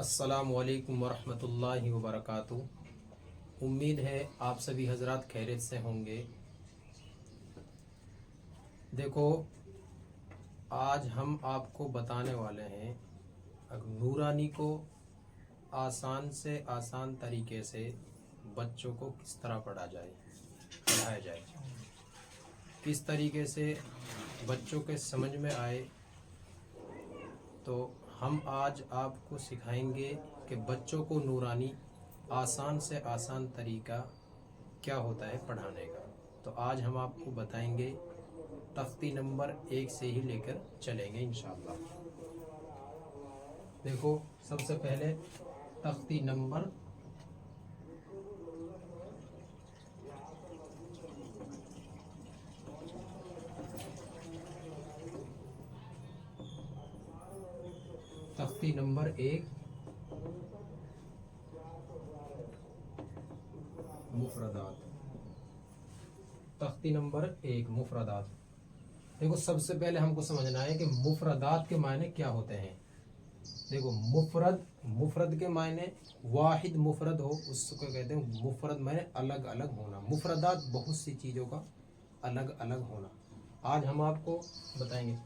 السلام علیکم ورحمۃ اللہ وبرکاتہ۔ امید ہے آپ سبھی حضرات خیریت سے ہوں گے۔ دیکھو، آج ہم آپ کو بتانے والے ہیں نورانی کو آسان سے آسان طریقے سے بچوں کو کس طرح پڑھایا جائے، کس طریقے سے بچوں کے سمجھ میں آئے۔ تو ہم آج آپ کو سکھائیں گے کہ بچوں کو نورانی آسان سے آسان طریقہ کیا ہوتا ہے پڑھانے کا۔ تو آج ہم آپ کو بتائیں گے، تختی نمبر 1 سے ہی لے کر چلیں گے انشاءاللہ۔ دیکھو، سب سے پہلے تختی نمبر نمبر 1 مفردات۔ تختی نمبر 1 مفردات۔ دیکھو، سب سے پہلے ہم کو سمجھنا ہے کہ مفردات کے معنی کیا ہوتے ہیں۔ دیکھو، مفرد کے معنی واحد مفرد ہو، اس کو کہتے ہیں مفرد، معنی الگ الگ ہونا۔ مفردات بہت سی چیزوں کا الگ الگ ہونا۔ آج ہم آپ کو بتائیں گے۔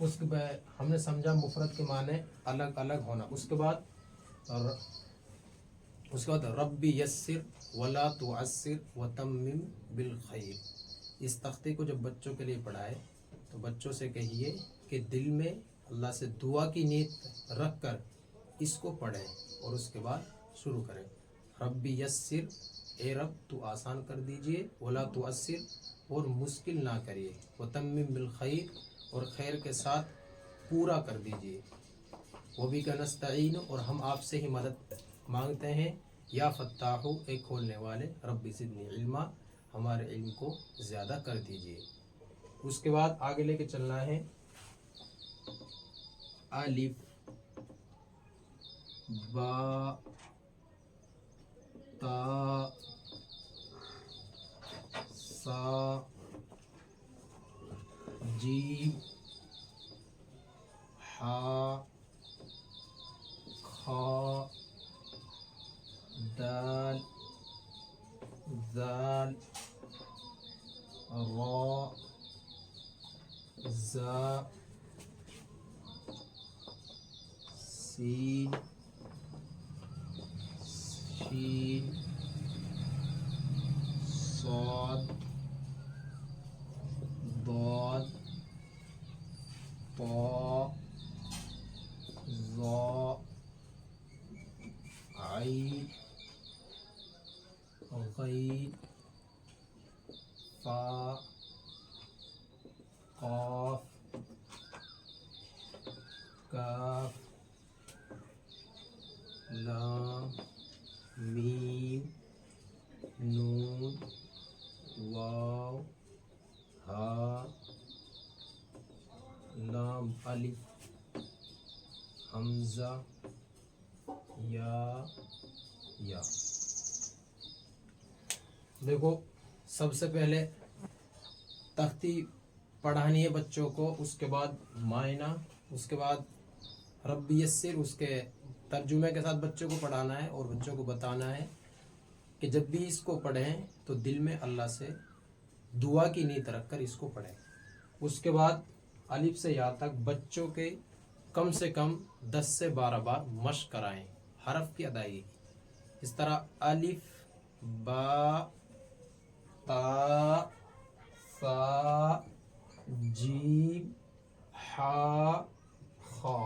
اس کے بعد ہم نے سمجھا مفرد کے معنی الگ الگ ہونا۔ اس کے بعد ربی یسر ولا تعسر وتمم بالخیر۔ اس تختے کو جب بچوں کے لیے پڑھائے تو بچوں سے کہیے کہ دل میں اللہ سے دعا کی نیت رکھ کر اس کو پڑھیں، اور اس کے بعد شروع کریں۔ ربی یسر، اے رب تو آسان کر دیجئے، ولا تعسر، اور مشکل نہ کریے، وتمم بالخیر، اور خیر کے ساتھ پورا کر دیجئے، وبک نستعین، اور ہم آپ سے ہی مدد مانگتے ہیں، یا فتاح، اے کھولنے والے، رب زدنی علما، ہمارے علم کو زیادہ کر دیجئے۔ اس کے بعد آگے لے کے چلنا ہے، الف با تا سا جیم حا خا دال ذال را زا سین شین صاد ضاد طا ظا عین غین فا قاف کاف لام میم نون واو ہا لام الف حمزہ یا۔ دیکھو، سب سے پہلے تختی پڑھانی ہے بچوں کو، اس کے بعد معائنہ، اس کے بعد رب یسر، اس کے ترجمے کے ساتھ بچوں کو پڑھانا ہے، اور بچوں کو بتانا ہے کہ جب بھی اس کو پڑھیں تو دل میں اللہ سے دعا کی نیت رکھ کر اس کو پڑھیں۔ اس کے بعد الف سے یا تک بچوں کے کم سے کم 10 سے 12 بار مشق کرائیں حرف کی ادائیگی۔ اس طرح الف با تا سا جیم حا خا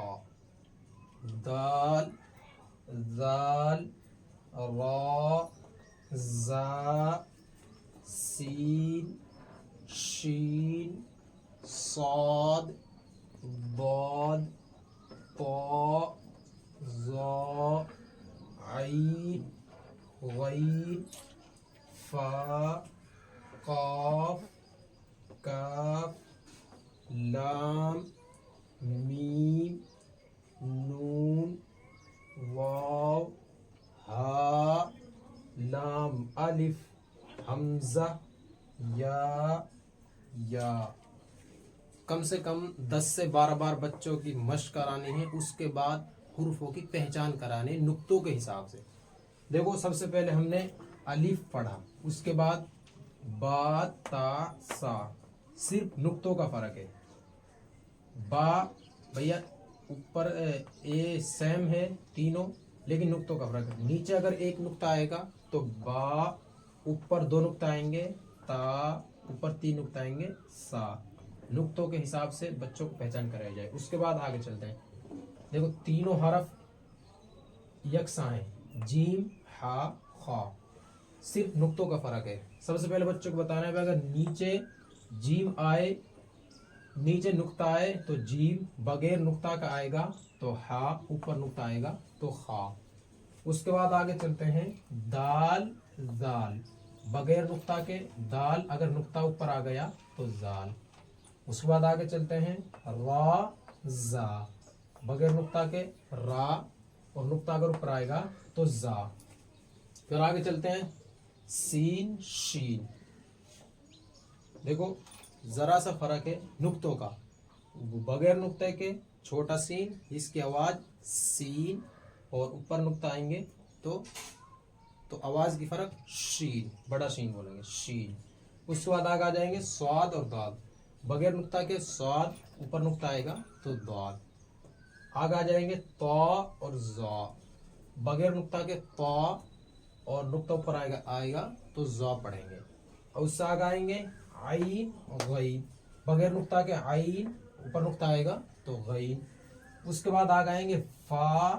دال ذال را زا سین شین صاد ضاد طا ظا عین غین فا قاف کاف لام میم نون واو ہا لام الف حمزہ یا۔ کم سے کم 10 سے 12 بار بچوں کی مشق کرانی ہے۔ اس کے بعد हुर्फों की पहचान कराने नुक्तों के हिसाब से। देखो सबसे पहले हमने अलिफ पढ़ा, उसके बाद बा ता सा, सिर्फ नुक्तों का फर्क है। बा भैया ऊपर ए सेम है तीनों, लेकिन नुक्तों का फर्क है। नीचे अगर एक नुक्ता आएगा तो बा ऊपर 2 नुक्ता आएंगे, ता ऊपर 3 नुक्ता आएंगे, सा। नुक्तों के हिसाब से बच्चों को पहचान कराई जाए। उसके बाद आगे चलते हैं। देखो तीनों हरफ यकसा हैं, जीम हा खा, सिर्फ नुक्तों का फर्क है। सबसे पहले बच्चों को बताना है अगर नीचे जीम आए, नीचे नुक्ता आए तो जीम, बगैर नुक्ता का आएगा तो हा, ऊपर नुक्ता आएगा तो खा। उसके बाद आगे चलते हैं दाल जाल, बगैर नुक्ता के दाल, अगर नुक्ता ऊपर आ गया तो जाल। उसके बाद आगे चलते हैं रा जा, बगैर नुक्ता के रा, और नुक्ता अगर ऊपर आएगा तो जा। फिर आगे चलते हैं सीन शीन। देखो जरा सा फर्क है नुक्तों का, बगैर नुक्ते के छोटा सीन, इसकी आवाज सीन, और ऊपर नुक्ता आएंगे तो आवाज की फर्क शीन, बड़ा शीन बोलेंगे शीन। उसके बाद आगे आ जाएंगे स्वाद और दाल, बगैर नुक्ता के स्वाद, ऊपर नुक्ता आएगा तो दाल। आगे आ जाएंगे तौ और जा, बगैर नुक्ता के तौ, और नुक्ता ऊपर आएगा तो जा पढ़ेंगे। और उससे आगे आएंगे आइन और गईन, बगैर नुक्ता के आइन, ऊपर नुक्ता आएगा तो गईन। उसके बाद आगे आएंगे फा,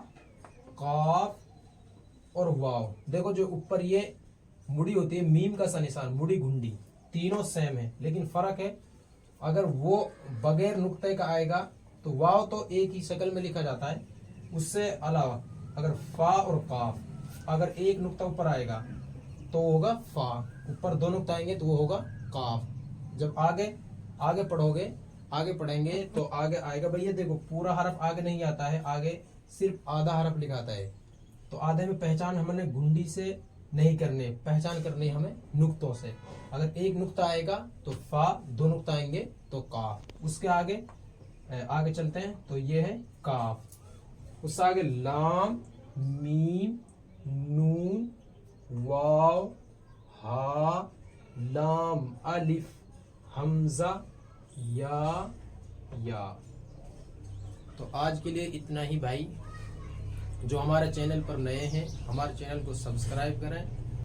काफ और वाव। देखो जो ऊपर ये मुड़ी होती है मीम का सा निशान, मुड़ी घुंडी, तीनों सेम है, लेकिन फर्क है अगर वो बगैर नुक्ते का आएगा तो वाव तो एक ही शक्ल में लिखा जाता है, उससे अलावा अगर फा और काफ, अगर एक नुक्ता ऊपर आएगा तो होगा फा, ऊपर 2 नुक्ता आएंगे तो वो होगा काफ। जब आगे पढ़ोगे, आगे पढ़ेंगे तो आगे आएगा भैया देखो पूरा हरफ आगे नहीं आता है, आगे सिर्फ आधा हरफ लिखाता है, तो आधे में पहचान हमने घुंडी से नहीं करने, पहचान करनी हमें नुक्तों से। अगर एक नुक्ता आएगा तो फा, 2 नुक्ता आएंगे तो काफ। उसके आगे चलते हैं तो ये है काफ। उससे आगे लाम, मीम, नून, वाव, हा, लाम, अलिफ, हमजा, या। तो आज के लिए इतना ही भाई। जो हमारे चैनल पर नए हैं, हमारे चैनल को सब्सक्राइब करें